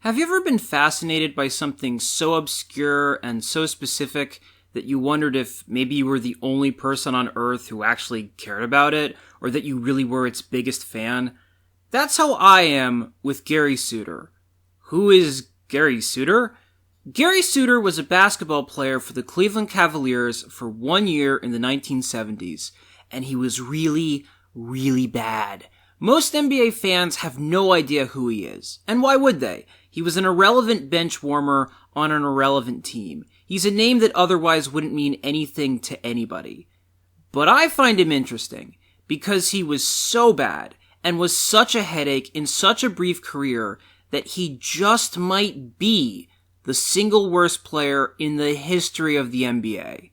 Have you ever been fascinated by something so obscure and so specific that you wondered if maybe you were the only person on Earth who actually cared about it, or that you really were its biggest fan? That's how I am with Gary Suter. Who is Gary Suter? Gary Suter was a basketball player for the Cleveland Cavaliers for 1 year in the 1970s, and he was really, really bad. Most NBA fans have no idea who he is, and why would they? He was an irrelevant bench warmer on an irrelevant team. He's a name that otherwise wouldn't mean anything to anybody. But I find him interesting, because he was so bad, and was such a headache in such a brief career, that he just might be the single worst player in the history of the NBA.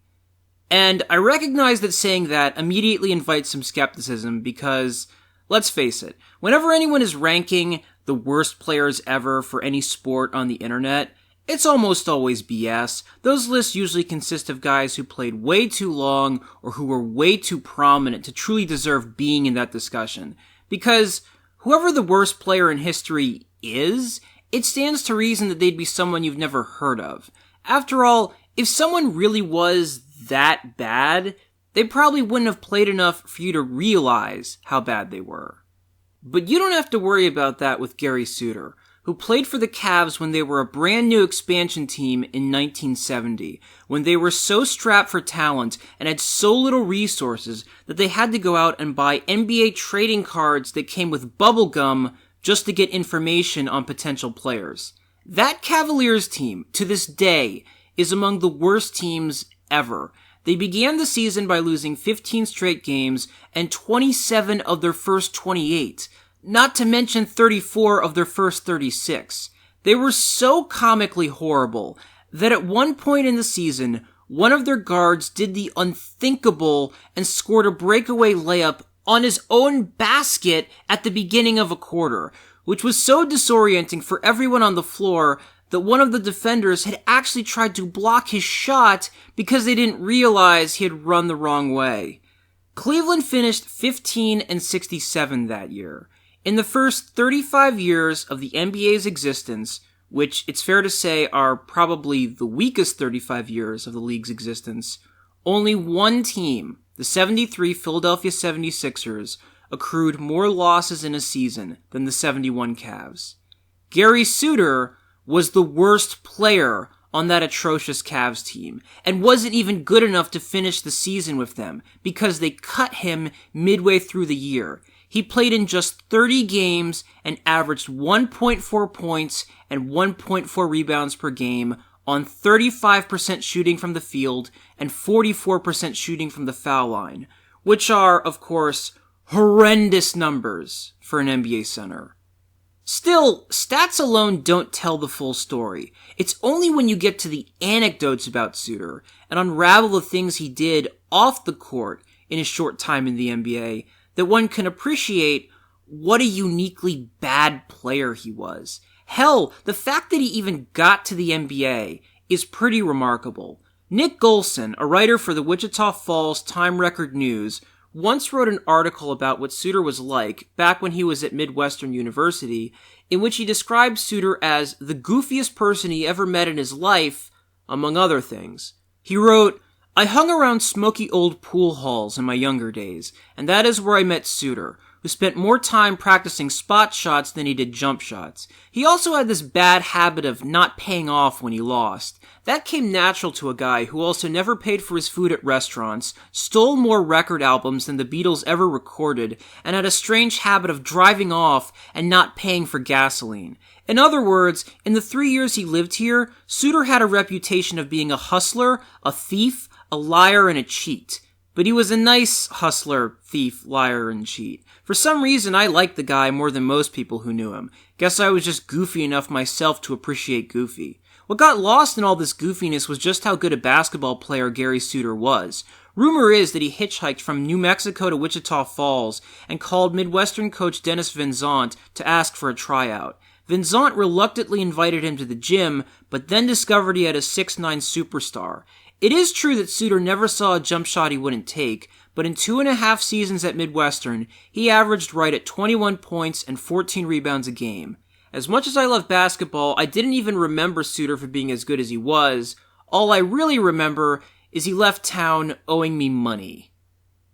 And I recognize that saying that immediately invites some skepticism because, let's face it, whenever anyone is ranking the worst players ever for any sport on the internet, it's almost always BS. Those lists usually consist of guys who played way too long or who were way too prominent to truly deserve being in that discussion. Because whoever the worst player in history is, it stands to reason that they'd be someone you've never heard of. After all, if someone really was that bad, they probably wouldn't have played enough for you to realize how bad they were. But you don't have to worry about that with Gary Suter, who played for the Cavs when they were a brand new expansion team in 1970, when they were so strapped for talent and had so little resources that they had to go out and buy NBA trading cards that came with bubble gum just to get information on potential players. That Cavaliers team, to this day, is among the worst teams ever. They began the season by losing 15 straight games and 27 of their first 28, not to mention 34 of their first 36. They were so comically horrible that at one point in the season, one of their guards did the unthinkable and scored a breakaway layup on his own basket at the beginning of a quarter, which was so disorienting for everyone on the floor that one of the defenders had actually tried to block his shot because they didn't realize he had run the wrong way. Cleveland finished 15-67 that year. In the first 35 years of the NBA's existence, which it's fair to say are probably the weakest 35 years of the league's existence, only one team, the 73 Philadelphia 76ers, accrued more losses in a season than the 71 Cavs. Gary Suter was the worst player on that atrocious Cavs team, and wasn't even good enough to finish the season with them, because they cut him midway through the year. He played in just 30 games and averaged 1.4 points and 1.4 rebounds per game on 35% shooting from the field and 44% shooting from the foul line, which are, of course, horrendous numbers for an NBA center. Still, stats alone don't tell the full story. It's only when you get to the anecdotes about Suter and unravel the things he did off the court in his short time in the NBA that one can appreciate what a uniquely bad player he was. Hell, the fact that he even got to the NBA is pretty remarkable. Nick Golson, a writer for the Wichita Falls Time Record News, once wrote an article about what Suter was like back when he was at Midwestern University, in which he described Suter as the goofiest person he ever met in his life, among other things. He wrote, "I hung around smoky old pool halls in my younger days, and that is where I met Suter, who spent more time practicing spot shots than he did jump shots. He also had this bad habit of not paying off when he lost. That came natural to a guy who also never paid for his food at restaurants, stole more record albums than the Beatles ever recorded, and had a strange habit of driving off and not paying for gasoline. In other words, in the 3 years he lived here, Suter had a reputation of being a hustler, a thief, a liar, and a cheat. But he was a nice hustler, thief, liar, and cheat. For some reason, I liked the guy more than most people who knew him. Guess I was just goofy enough myself to appreciate Goofy. What got lost in all this goofiness was just how good a basketball player Gary Suter was. Rumor is that he hitchhiked from New Mexico to Wichita Falls and called Midwestern coach Dennis Van Zandt to ask for a tryout. Van Zandt reluctantly invited him to the gym, but then discovered he had a 6'9" superstar. It is true that Suter never saw a jump shot he wouldn't take, but in 2.5 seasons at Midwestern, he averaged right at 21 points and 14 rebounds a game. As much as I love basketball, I didn't even remember Suter for being as good as he was. All I really remember is he left town owing me money.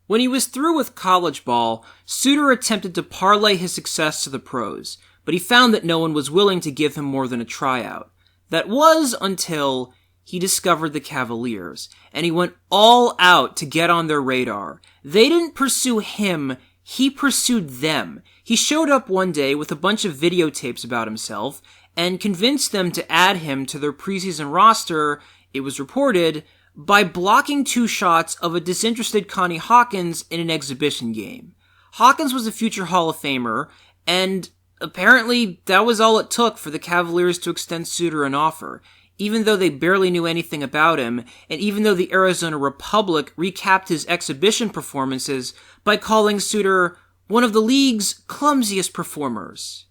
When he was through with college ball, Suter attempted to parlay his success to the pros, but he found that no one was willing to give him more than a tryout. That was until he discovered the Cavaliers, and he went all out to get on their radar. They didn't pursue him, he pursued them. He showed up one day with a bunch of videotapes about himself and convinced them to add him to their preseason roster, it was reported, by blocking 2 shots of a disinterested Connie Hawkins in an exhibition game. Hawkins was a future Hall of Famer, and apparently that was all it took for the Cavaliers to extend Suter an offer, even though they barely knew anything about him, and even though the Arizona Republic recapped his exhibition performances by calling Suter one of the league's clumsiest performers.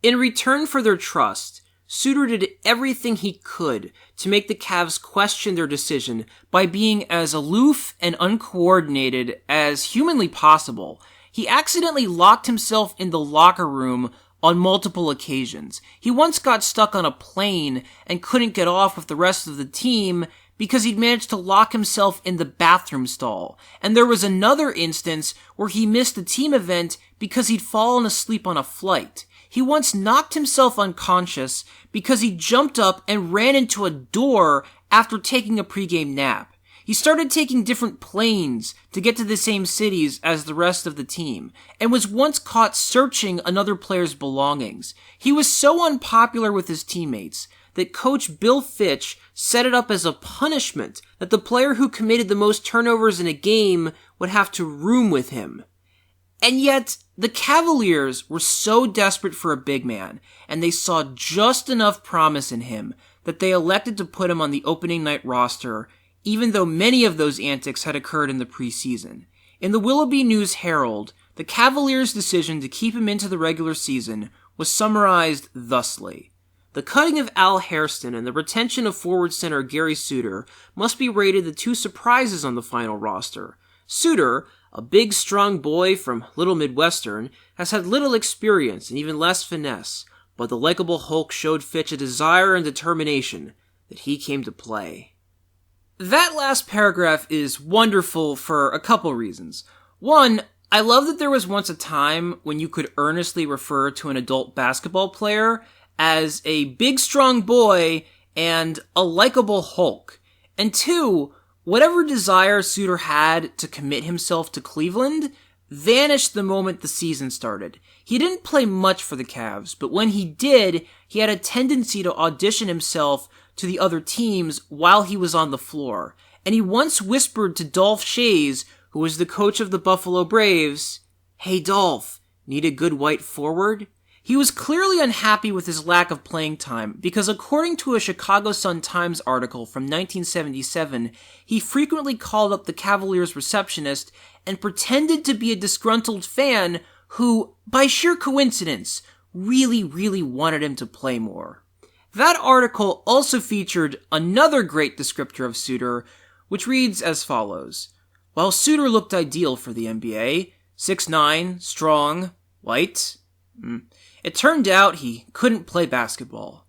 In return for their trust, Suter did everything he could to make the Cavs question their decision by being as aloof and uncoordinated as humanly possible. He accidentally locked himself in the locker room on multiple occasions. He once got stuck on a plane and couldn't get off with the rest of the team because he'd managed to lock himself in the bathroom stall. And there was another instance where he missed a team event because he'd fallen asleep on a flight. He once knocked himself unconscious because he jumped up and ran into a door after taking a pregame nap. He started taking different planes to get to the same cities as the rest of the team, and was once caught searching another player's belongings. He was so unpopular with his teammates that coach Bill Fitch set it up as a punishment that the player who committed the most turnovers in a game would have to room with him. And yet, the Cavaliers were so desperate for a big man, and they saw just enough promise in him that they elected to put him on the opening night roster, even though many of those antics had occurred in the preseason. In the Willoughby News Herald, the Cavaliers' decision to keep him into the regular season was summarized thusly. The cutting of Al Hairston and the retention of forward center Gary Suter must be rated the 2 surprises on the final roster. Suter, a big, strong boy from Little Midwestern, has had little experience and even less finesse, but the likable Hulk showed Fitch a desire and determination that he came to play. That last paragraph is wonderful for a couple reasons. One, I love that there was once a time when you could earnestly refer to an adult basketball player as a big, strong boy and a likable Hulk. And 2, whatever desire Suter had to commit himself to Cleveland vanished the moment the season started. He didn't play much for the Cavs, but when he did, he had a tendency to audition himself to the other teams while he was on the floor. And he once whispered to Dolph Schayes, who was the coach of the Buffalo Braves, "Hey Dolph, need a good white forward?" He was clearly unhappy with his lack of playing time because according to a Chicago Sun-Times article from 1977, he frequently called up the Cavaliers receptionist and pretended to be a disgruntled fan who, by sheer coincidence, really wanted him to play more. That article also featured another great descriptor of Suter, which reads as follows. While Suter looked ideal for the NBA, 6'9", strong, white, it turned out he couldn't play basketball.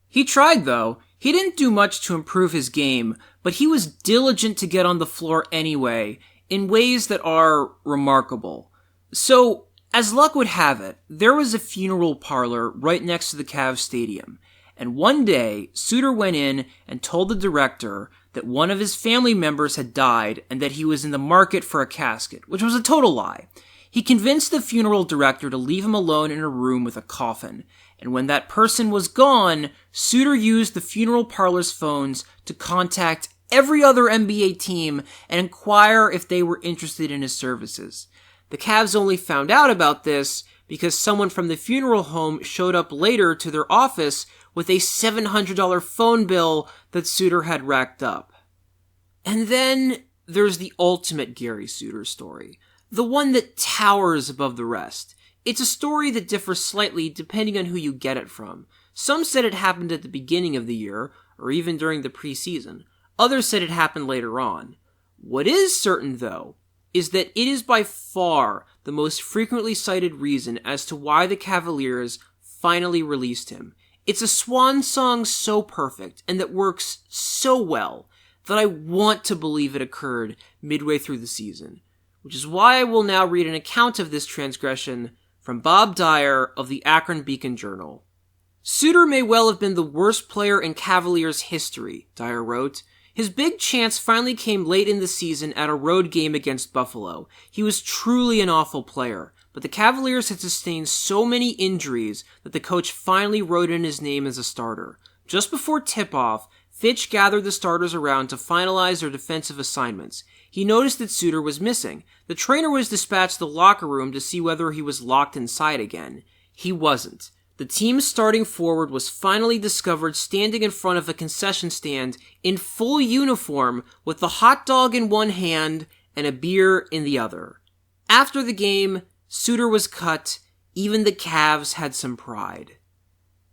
He tried, though. He didn't do much to improve his game, but he was diligent to get on the floor anyway, in ways that are remarkable. So, as luck would have it, there was a funeral parlor right next to the Cavs stadium. And one day, Suter went in and told the director that one of his family members had died and that he was in the market for a casket, which was a total lie. He convinced the funeral director to leave him alone in a room with a coffin, and when that person was gone, Suter used the funeral parlor's phones to contact every other NBA team and inquire if they were interested in his services. The Cavs only found out about this because someone from the funeral home showed up later to their office with a $700 phone bill that Suter had racked up. And then there's the ultimate Gary Suter story, the one that towers above the rest. It's a story that differs slightly depending on who you get it from. Some said it happened at the beginning of the year, or even during the preseason. Others said it happened later on. What is certain, though, is that it is by far the most frequently cited reason as to why the Cavaliers finally released him. It's a swan song so perfect and that works so well that I want to believe it occurred midway through the season, which is why I will now read an account of this transgression from Bob Dyer of the Akron Beacon Journal. Suter may well have been the worst player in Cavaliers history, Dyer wrote. His big chance finally came late in the season at a road game against Buffalo. He was truly an awful player, but the Cavaliers had sustained so many injuries that the coach finally wrote in his name as a starter. Just before tip-off, Fitch gathered the starters around to finalize their defensive assignments. He noticed that Suter was missing. The trainer was dispatched to the locker room to see whether he was locked inside again. He wasn't. The team's starting forward was finally discovered standing in front of a concession stand in full uniform with the hot dog in one hand and a beer in the other. After the game, Suter was cut. Even the Cavs had some pride.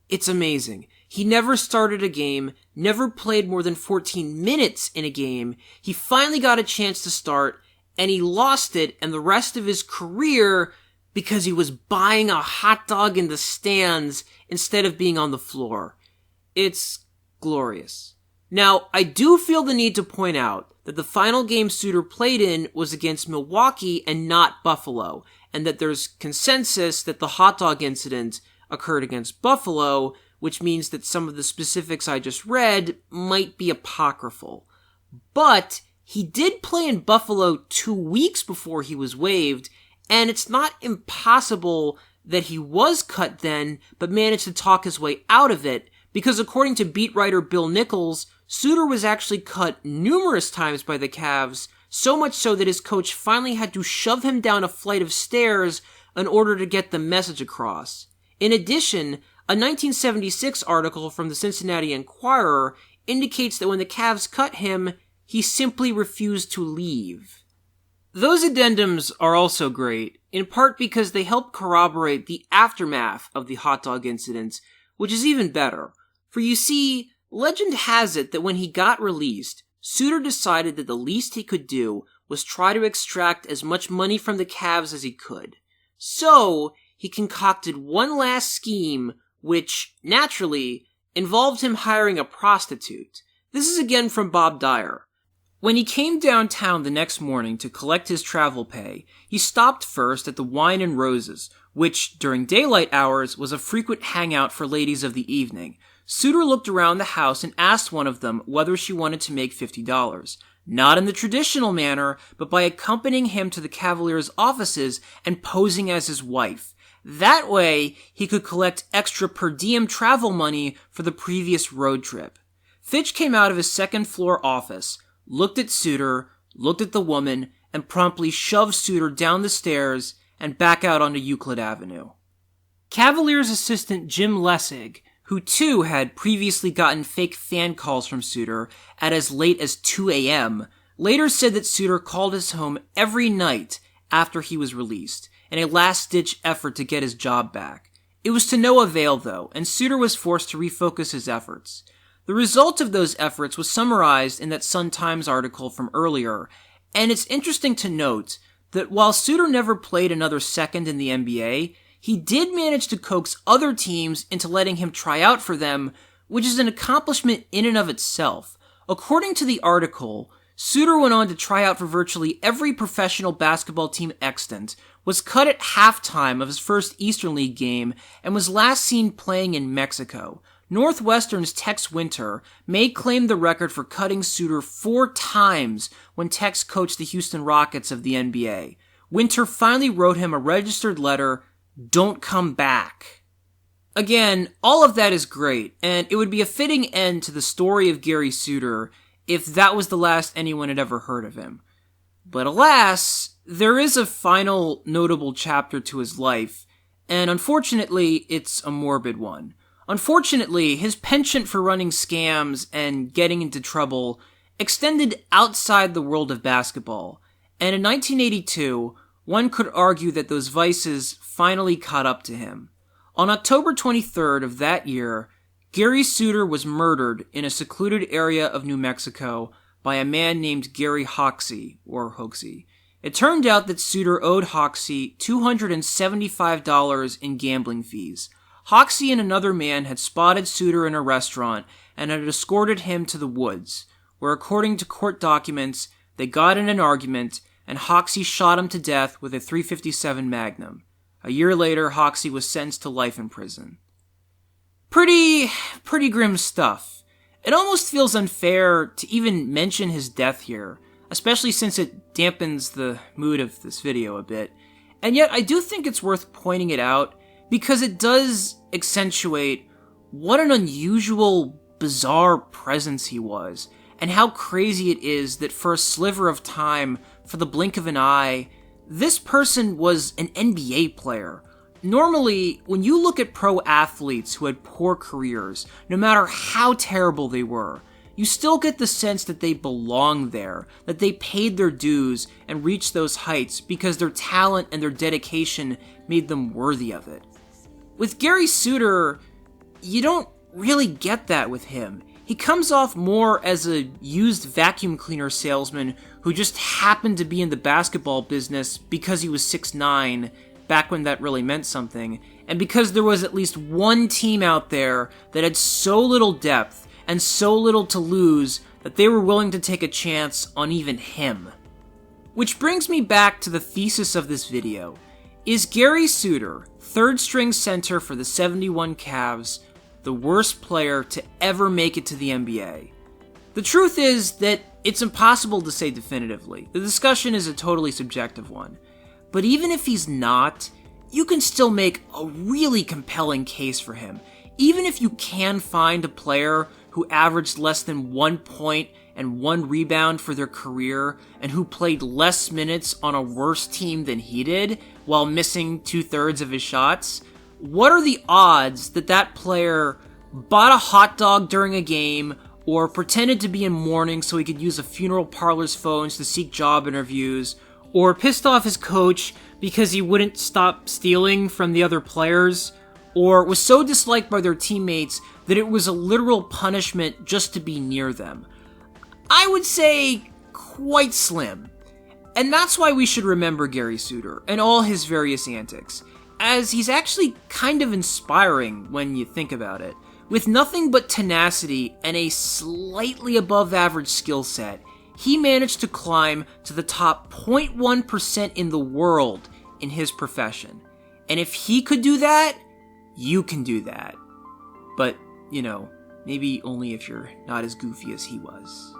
It's amazing. He never started a game, never played more than 14 minutes in a game. He finally got a chance to start, and he lost it and the rest of his career because he was buying a hot dog in the stands instead of being on the floor. It's glorious. Now, I do feel the need to point out that the final game Suter played in was against Milwaukee and not Buffalo, and that there's consensus that the hot dog incident occurred against Buffalo, which means that some of the specifics I just read might be apocryphal. But he did play in Buffalo 2 weeks before he was waived, and it's not impossible that he was cut then, but managed to talk his way out of it, because according to beat writer Bill Nichols, Suter was actually cut numerous times by the Cavs, so much so that his coach finally had to shove him down a flight of stairs in order to get the message across. In addition, a 1976 article from the Cincinnati Enquirer indicates that when the Cavs cut him, he simply refused to leave. Those addendums are also great, in part because they help corroborate the aftermath of the hot dog incident, which is even better. For you see, legend has it that when he got released, Suter decided that the least he could do was try to extract as much money from the Cavs as he could. So, he concocted one last scheme, which, naturally, involved him hiring a prostitute. This is again from Bob Dyer. When he came downtown the next morning to collect his travel pay, he stopped first at the Wine and Roses, which, during daylight hours, was a frequent hangout for ladies of the evening. Suter looked around the house and asked one of them whether she wanted to make $50. Not in the traditional manner, but by accompanying him to the Cavaliers' offices and posing as his wife. That way, he could collect extra per diem travel money for the previous road trip. Fitch came out of his second-floor office, looked at Suter, looked at the woman, and promptly shoved Suter down the stairs and back out onto Euclid Avenue. Cavaliers assistant Jim Lessig, who too had previously gotten fake fan calls from Suter at as late as 2 a.m., later said that Suter called his home every night after he was released, in a last-ditch effort to get his job back. It was to no avail, though, and Suter was forced to refocus his efforts. The result of those efforts was summarized in that Sun-Times article from earlier, and it's interesting to note that while Suter never played another second in the NBA, he did manage to coax other teams into letting him try out for them, which is an accomplishment in and of itself. According to the article, Suter went on to try out for virtually every professional basketball team extant, was cut at halftime of his first Eastern League game, and was last seen playing in Mexico. Northwestern's Tex Winter may claim the record for cutting Suter 4 times when Tex coached the Houston Rockets of the NBA. Winter finally wrote him a registered letter, "Don't come back." Again, all of that is great, and it would be a fitting end to the story of Gary Suter if that was the last anyone had ever heard of him. But alas, there is a final notable chapter to his life, and unfortunately, it's a morbid one. Unfortunately, his penchant for running scams and getting into trouble extended outside the world of basketball, and in 1982, one could argue that those vices finally caught up to him. On October 23rd of that year, Gary Suter was murdered in a secluded area of New Mexico by a man named Gary Hoxie, or Hoaxie. It turned out that Suter owed Hoxie $275 in gambling fees. Hoxie and another man had spotted Suter in a restaurant and had escorted him to the woods, where according to court documents, they got in an argument and Hoxie shot him to death with a .357 Magnum. A year later, Hoxie was sentenced to life in prison. Pretty grim stuff. It almost feels unfair to even mention his death here, especially since it dampens the mood of this video a bit. And yet, I do think it's worth pointing it out because it does accentuate what an unusual, bizarre presence he was, and how crazy it is that for a sliver of time, for the blink of an eye, this person was an NBA player. Normally, when you look at pro athletes who had poor careers, no matter how terrible they were, you still get the sense that they belonged there, that they paid their dues and reached those heights because their talent and their dedication made them worthy of it. With Gary Suter, you don't really get that with him. He comes off more as a used vacuum cleaner salesman who just happened to be in the basketball business because he was 6'9", back when that really meant something, and because there was at least one team out there that had so little depth and so little to lose that they were willing to take a chance on even him. Which brings me back to the thesis of this video. Is Gary Suter, third-string center for the 71 Cavs, the worst player to ever make it to the NBA? The truth is that it's impossible to say definitively. The discussion is a totally subjective one. But even if he's not, you can still make a really compelling case for him. Even if you can find a player who averaged less than 1 point and 1 rebound for their career, and who played less minutes on a worse team than he did, while missing 2/3 of his shots, what are the odds that that player bought a hot dog during a game, or pretended to be in mourning so he could use a funeral parlor's phones to seek job interviews, or pissed off his coach because he wouldn't stop stealing from the other players, or was so disliked by their teammates that it was a literal punishment just to be near them? I would say quite slim. And that's why we should remember Gary Suter and all his various antics, as he's actually kind of inspiring when you think about it. With nothing but tenacity and a slightly above average skill set, he managed to climb to the top 0.1% in the world in his profession. And if he could do that, you can do that. But, maybe only if you're not as goofy as he was.